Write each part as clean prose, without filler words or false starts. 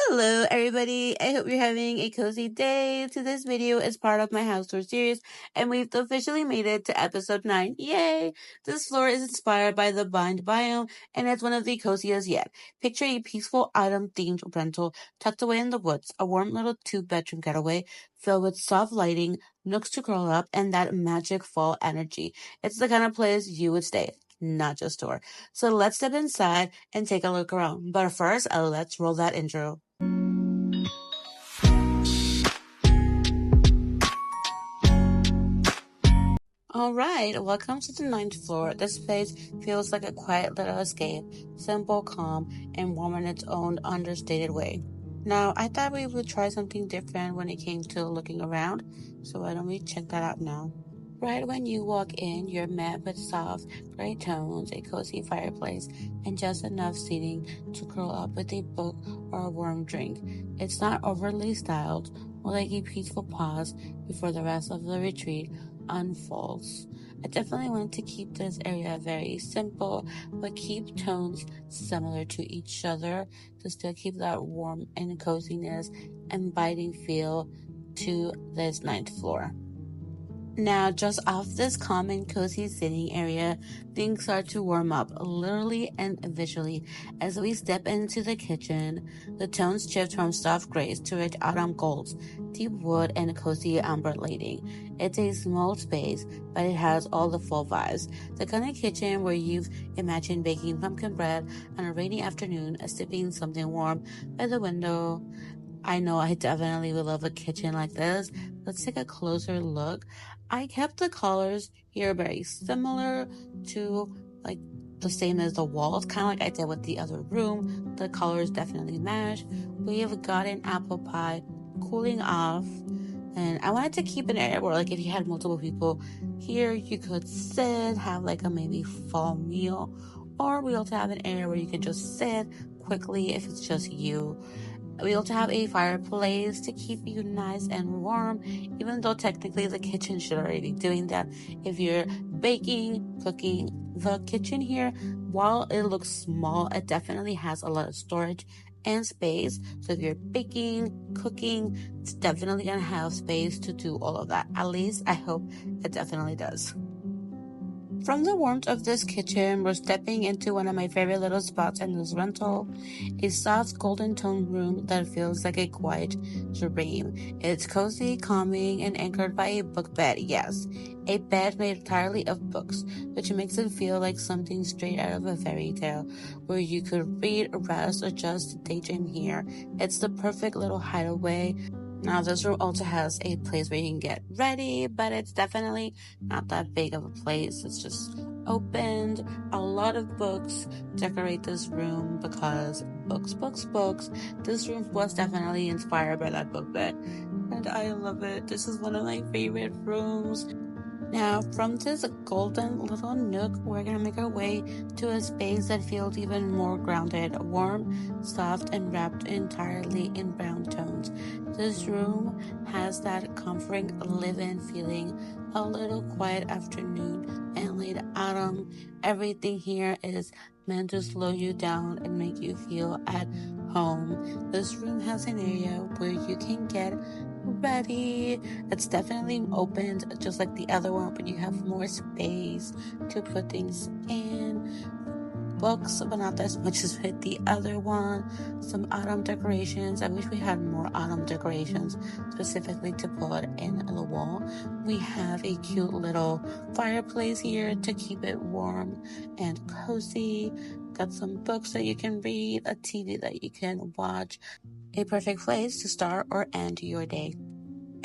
Hello everybody, I hope you're having a cozy day. Today's video is part of my house tour series and we've officially made it to episode 9. Yay! This floor is inspired by the Bind biome and it's one of the coziest yet. Picture a peaceful autumn-themed rental tucked away in the woods, a warm little 2-bedroom getaway filled with soft lighting, nooks to curl up, and that magic fall energy. It's the kind of place you would stay, not just tour. So let's step inside and take a look around. But first, let's roll that intro. Alright, welcome to the 9th floor. This place feels like a quiet little escape, simple, calm, and warm in its own understated way. Now, I thought we would try something different when it came to looking around, so why don't we check that out now? Right when you walk in, you're met with soft gray tones, a cozy fireplace, and just enough seating to curl up with a book or a warm drink. It's not overly styled, more like a peaceful pause before the rest of the retreat unfolds. I definitely want to keep this area very simple, but keep tones similar to each other to still keep that warmth and coziness and inviting feel to this 9th floor. Now, just off this calm and cozy sitting area, things start to warm up, literally and visually. As we step into the kitchen, the tones shift from soft grays to rich autumn golds, deep wood, and cozy amber lighting. It's a small space, but it has all the full vibes. The kind of kitchen where you've imagined baking pumpkin bread on a rainy afternoon, sipping something warm by the window. I know I definitely would love a kitchen like this. Let's take a closer look. I kept the colors here very similar to like the same as the walls, kind of like I did with the other room. The colors definitely match. We have got an apple pie cooling off. And I wanted to keep an area where like if you had multiple people here, you could sit, have like a maybe fall meal. Or we also have an area where you could just sit quickly if it's just you. We also have a fireplace to keep you nice and warm, even though technically the kitchen should already be doing that. If you're baking, cooking, the kitchen here, while it looks small, it definitely has a lot of storage and space. So if you're baking, cooking, it's definitely gonna have space to do all of that. At least I hope it definitely does. From the warmth of this kitchen, we're stepping into one of my favorite little spots in this rental, a soft golden toned room that feels like a quiet dream. It's cozy, calming, and anchored by a book bed. Yes, a bed made entirely of books, which makes it feel like something straight out of a fairy tale, where you could read, rest, or just daydream here. It's the perfect little hideaway. Now, this room also has a place where you can get ready, but it's definitely not that big of a place. It's just opened. A lot of books decorate this room because books. This room was definitely inspired by that book bed, and I love it. This is one of my favorite rooms. Now, from this golden little nook, we're gonna make our way to a space that feels even more grounded, warm, soft, and wrapped entirely in brown tones. This room has that comforting live-in feeling, a little quiet afternoon and late autumn. Everything here is meant to slow you down and make you feel at home. This room has an area where you can get ready. It's definitely opened just like the other one, but you have more space to put things in. Books, but not as much as with the other one. Some autumn decorations. I wish we had more autumn decorations specifically to put in the wall. We have a cute little fireplace here to keep it warm and cozy. Got some books that you can read, a TV that you can watch. A perfect place to start or end your day.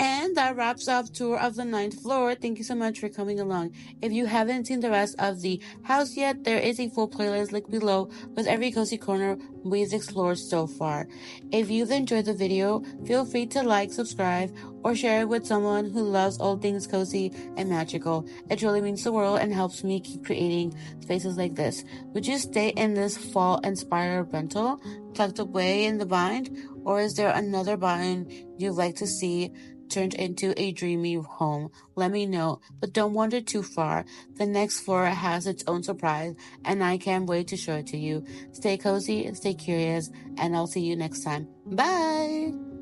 And that wraps up tour of the 9th floor. Thank you so much for coming along. If you haven't seen the rest of the house yet, there is a full playlist linked below with every cozy corner we've explored so far. If you've enjoyed the video, feel free to like, subscribe, or share it with someone who loves all things cozy and magical. It really means the world and helps me keep creating spaces like this. Would you stay in this fall-inspired rental tucked away in the bind? Or is there another bind you'd like to see turned into a dreamy home, let me know. But don't wander too far. The next floor has its own surprise, and I can't wait to show it to you. Stay cozy, stay curious, and I'll see you next time. Bye!